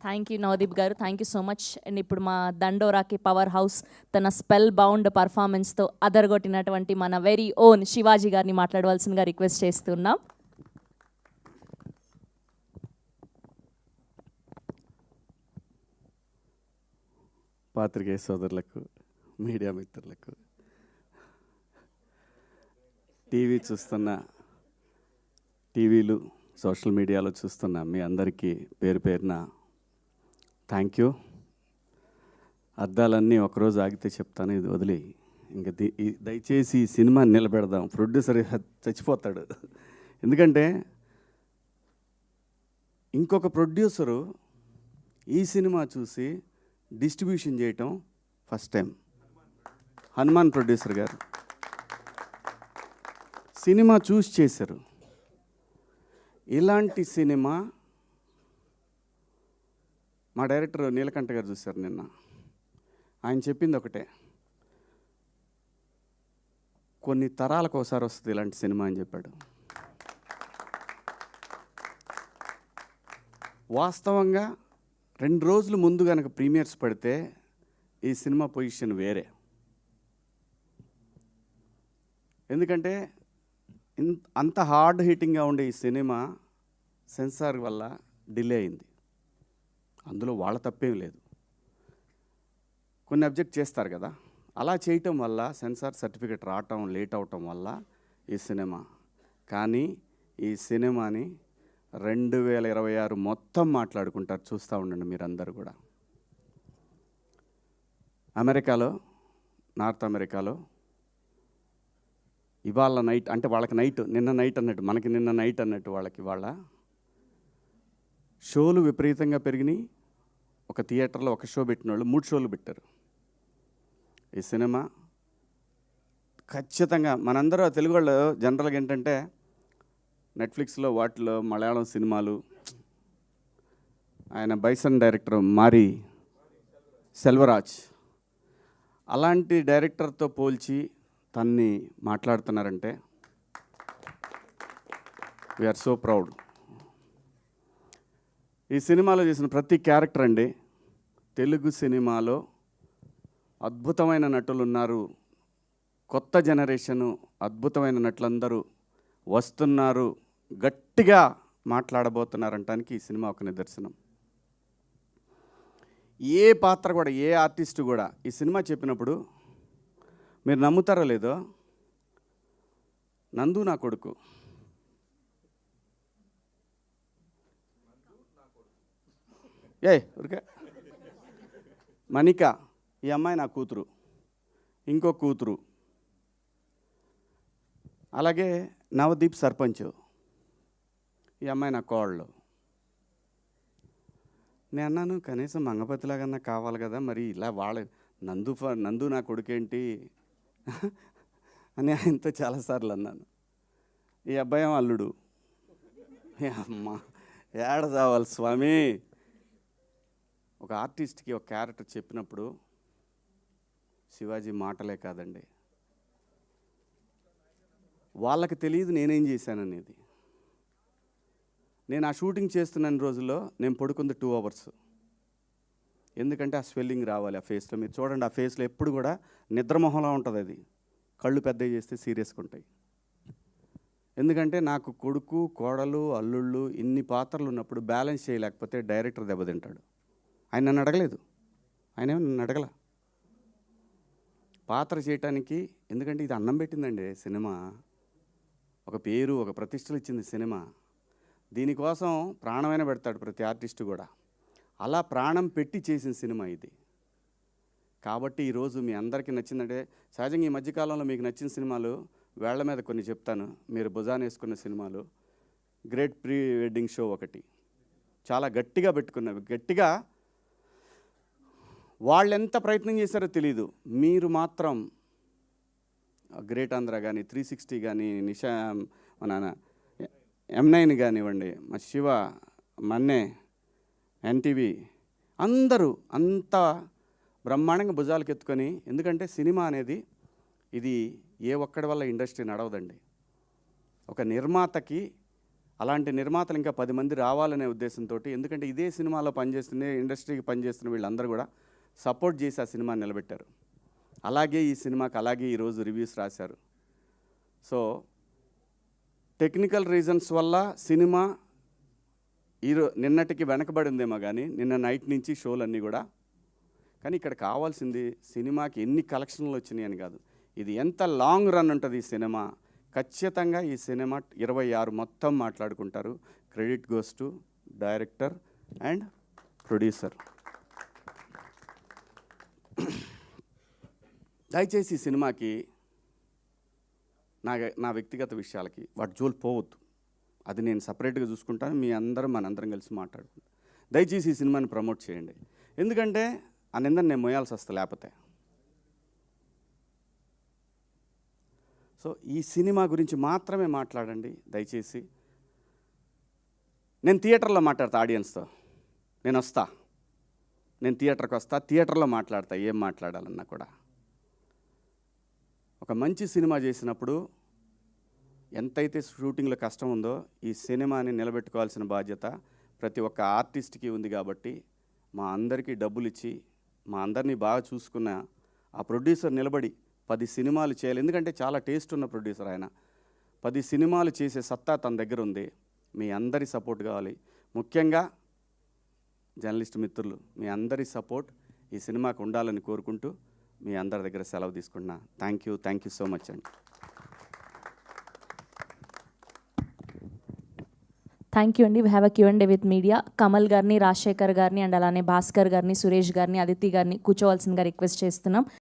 Thank you Navdeep గారు, thank you so much. And ఇప్పుడు మా దండోరాకి పవర్ హౌస్ తన స్పెల్ బౌండ్ పర్ఫార్మెన్స్తో అదరగొట్టినటువంటి మన వెరీ ఓన్ శివాజీ గారిని మాట్లాడవలసిందిగా రిక్వెస్ట్ చేస్తున్నాం. పాత్రికేయ సోదరులకు, మీడియా మిత్రులకు, టీవీ చూస్తున్న, టీవీలు సోషల్ మీడియాలో చూస్తున్న మీ అందరికీ పేరు పేరున థ్యాంక్ యూ. అద్దాలన్నీ ఒకరోజు ఆగితే చెప్తాను, ఇది వదిలి ఇంకా దయచేసి ఈ సినిమా నిలబెడదాం. ప్రొడ్యూసర్ చచ్చిపోతాడు. ఎందుకంటే ఇంకొక ప్రొడ్యూసరు ఈ సినిమా చూసి డిస్ట్రిబ్యూషన్ చేయటం ఫస్ట్ టైం. హనుమాన్ ప్రొడ్యూసర్ గారు సినిమా చూసి చేశారు. ఇలాంటి సినిమా మా డైరెక్టర్ నీలకంఠ గారు చూశారు నిన్న. ఆయన చెప్పింది ఒకటే, కొన్ని తరాలకు ఒకసారి వస్తుంది ఇలాంటి సినిమా అని చెప్పాడు. వాస్తవంగా 2 రోజులు ముందు కనుక ప్రీమియర్స్ పడితే ఈ సినిమా పొజిషన్ వేరే. ఎందుకంటే అంత హార్డ్ హిట్టింగ్గా ఉండే ఈ సినిమా సెన్సార్ వల్ల డిలే అయింది. అందులో వాళ్ళ తప్పేం లేదు, కొన్ని అబ్జెక్ట్ చేస్తారు కదా. అలా చేయటం వల్ల సెన్సార్ సర్టిఫికెట్ రావటం లేట్ అవటం వల్ల ఈ సినిమా, కానీ ఈ సినిమాని 2026 మొత్తం మాట్లాడుకుంటారు. చూస్తూ ఉండండి మీరందరూ కూడా. అమెరికాలో, నార్త్ అమెరికాలో ఇవాళ నైట్, అంటే వాళ్ళకి నైట్, నిన్న నైట్ అన్నట్టు, మనకి నిన్న నైట్ అన్నట్టు వాళ్ళకి ఇవాళ షోలు విపరీతంగా పెరిగినాయి. ఒక థియేటర్లో ఒక షో పెట్టిన వాళ్ళు 3 షోలు పెట్టారు. ఈ సినిమా ఖచ్చితంగా మనందరూ తెలుగు వాళ్ళు జనరల్గా ఏంటంటే నెట్ఫ్లిక్స్లో వాటిలో మలయాళం సినిమాలు, ఆయన బైసన్ డైరెక్టర్ మారి సెల్వరాజ్ అలాంటి డైరెక్టర్తో పోల్చి తన్ని మాట్లాడుతున్నారంటే వీఆర్ సో ప్రౌడ్. ఈ సినిమాలో చేసిన ప్రతి క్యారెక్టర్ అండి, తెలుగు సినిమాలో అద్భుతమైన నటులు ఉన్నారు. కొత్త జనరేషను అద్భుతమైన నటులందరూ వస్తున్నారు, గట్టిగా మాట్లాడబోతున్నారంటానికి ఈ సినిమా ఒక నిదర్శనం. ఏ పాత్ర కూడా, ఏ ఆర్టిస్టు కూడా ఈ సినిమా చెప్పినప్పుడు మీరు నమ్ముతారో లేదో, నందు నా కొడుకు, ఊరికే మణిక ఈ అమ్మాయి నా కూతురు, ఇంకో కూతురు, అలాగే నవదీప్ సర్పంచ్ ఈ అమ్మాయి నా కోళ్ళు. నేను అన్నాను కనీసం మంగపతిలాగన్నా కావాలి కదా, మరి ఇలా వాళ్ళ నందు నా కొడుకేంటి అని ఆయనతో చాలాసార్లు అన్నాను. ఈ అబ్బాయి అల్లుడు. అమ్మ ఏడ చావాలి స్వామి. ఒక ఆర్టిస్ట్కి ఒక క్యారెక్టర్ చెప్పినప్పుడు శివాజీ మాటలే కాదండి, వాళ్ళకి తెలియదు నేనేం చేశాననేది. నేను ఆ షూటింగ్ చేస్తున్న రోజుల్లో నేను పడుకుంది 2 అవర్స్. ఎందుకంటే ఆ స్వెల్లింగ్ రావాలి ఆ ఫేస్లో. మీరు చూడండి, ఆ ఫేస్లో ఎప్పుడు కూడా నిద్రమొహంలా ఉంటుంది. అది కళ్ళు పెద్దవి చేస్తే సీరియస్గా ఉంటాయి. ఎందుకంటే నాకు కొడుకు, కోడలు, అల్లుళ్ళు ఇన్ని పాత్రలు ఉన్నప్పుడు బ్యాలెన్స్ చేయలేకపోతే డైరెక్టర్ దెబ్బతింటాడు. ఆయన నన్ను అడగలేదు, ఆయన ఏమో నన్ను అడగల పాత్ర చేయటానికి. ఎందుకంటే ఇది అన్నం పెట్టిందండి సినిమా, ఒక పేరు, ఒక ప్రతిష్టలు ఇచ్చింది సినిమా. దీనికోసం ప్రాణమైన పెడతాడు ప్రతి ఆర్టిస్టు కూడా. అలా ప్రాణం పెట్టి చేసిన సినిమా ఇది. కాబట్టి ఈరోజు మీ అందరికీ నచ్చిందంటే, సహజంగా ఈ మధ్యకాలంలో మీకు నచ్చిన సినిమాలు వేళ్ల మీద కొన్ని చెప్తాను. మీరు భుజాన వేసుకున్న సినిమాలు, గ్రేట్ ప్రీ వెడ్డింగ్ షో ఒకటి చాలా గట్టిగా పెట్టుకున్నవి. గట్టిగా వాళ్ళు ఎంత ప్రయత్నం చేశారో తెలీదు, మీరు మాత్రం గ్రేట్ ఆంధ్ర కానీ, 360 కానీ, నిషా మన M9 కానివ్వండి, మా శివ, మన్నే, ఎన్టీవీ అందరూ అంతా బ్రహ్మాండంగా భుజాలకు ఎత్తుకొని. ఎందుకంటే సినిమా అనేది ఇది ఏ ఒక్కడి వల్ల ఇండస్ట్రీ నడవదండి. ఒక నిర్మాతకి అలాంటి నిర్మాతలు ఇంకా 10 మంది రావాలనే ఉద్దేశంతో, ఎందుకంటే ఇదే సినిమాలో పనిచేస్తున్న ఇండస్ట్రీకి పనిచేస్తున్న వీళ్ళందరూ కూడా సపోర్ట్ చేసి ఆ సినిమాని నిలబెట్టారు. అలాగే ఈ సినిమాకి అలాగే ఈరోజు రివ్యూస్ రాశారు. సో టెక్నికల్ రీజన్స్ వల్ల సినిమా నిన్నటికి వెనకబడిందేమో కానీ నిన్న నైట్ నుంచి షోలన్నీ కూడా. కానీ ఇక్కడ కావాల్సింది సినిమాకి ఎన్ని కలెక్షన్లు వచ్చినాయి అని కాదు, ఇది ఎంత లాంగ్ రన్ ఉంటుంది ఈ సినిమా. ఖచ్చితంగా ఈ సినిమా 26 మొత్తం మాట్లాడుకుంటారు. Credit goes to director and producer. దయచేసి ఈ సినిమాకి నా వ్యక్తిగత విషయాలకి వాటి జోలు పోవద్దు. అది నేను సపరేట్గా చూసుకుంటాను. మనందరం కలిసి మాట్లాడుకుంటాం. దయచేసి ఈ సినిమాని ప్రమోట్ చేయండి. ఎందుకంటే ఆ నిందని నేను మోయాల్సి వస్తా లేకపోతే. సో ఈ సినిమా గురించి మాత్రమే మాట్లాడండి దయచేసి. నేను థియేటర్లో మాట్లాడతా ఆడియన్స్తో. నేను థియేటర్కి వస్తా, థియేటర్లో మాట్లాడతా ఏం మాట్లాడాలన్నా కూడా. ఒక మంచి సినిమా చేసినప్పుడు ఎంతైతే షూటింగ్లో కష్టం ఉందో ఈ సినిమాని నిలబెట్టుకోవాల్సిన బాధ్యత ప్రతి ఒక్క ఆర్టిస్ట్కి ఉంది. కాబట్టి మా అందరికీ డబ్బులు ఇచ్చి మా అందరినీ బాగా చూసుకున్న ఆ ప్రొడ్యూసర్ నిలబడి 10 సినిమాలు చేయాలి. ఎందుకంటే చాలా టేస్ట్ ఉన్న ప్రొడ్యూసర్ ఆయన. 10 సినిమాలు చేసే సత్తా తన దగ్గర ఉంది. మీ అందరి సపోర్ట్ కావాలి. ముఖ్యంగా జర్నలిస్ట్ మిత్రులు మీ అందరి సపోర్ట్ ఈ సినిమాకు ఉండాలని కోరుకుంటూ మీ అందరి దగ్గర సెలవు తీసుకుంటున్నా. థ్యాంక్ యూ సో మచ్ అండి. థ్యాంక్ యూ అండి. We have a Q&A with media. Kamal గారిని, రాజశేఖర్ గారిని అండ్ అలానే భాస్కర్ గారిని, సురేష్ గారిని, అదితి గారిని కూర్చోవాల్సిందిగా రిక్వెస్ట్ చేస్తున్నాం.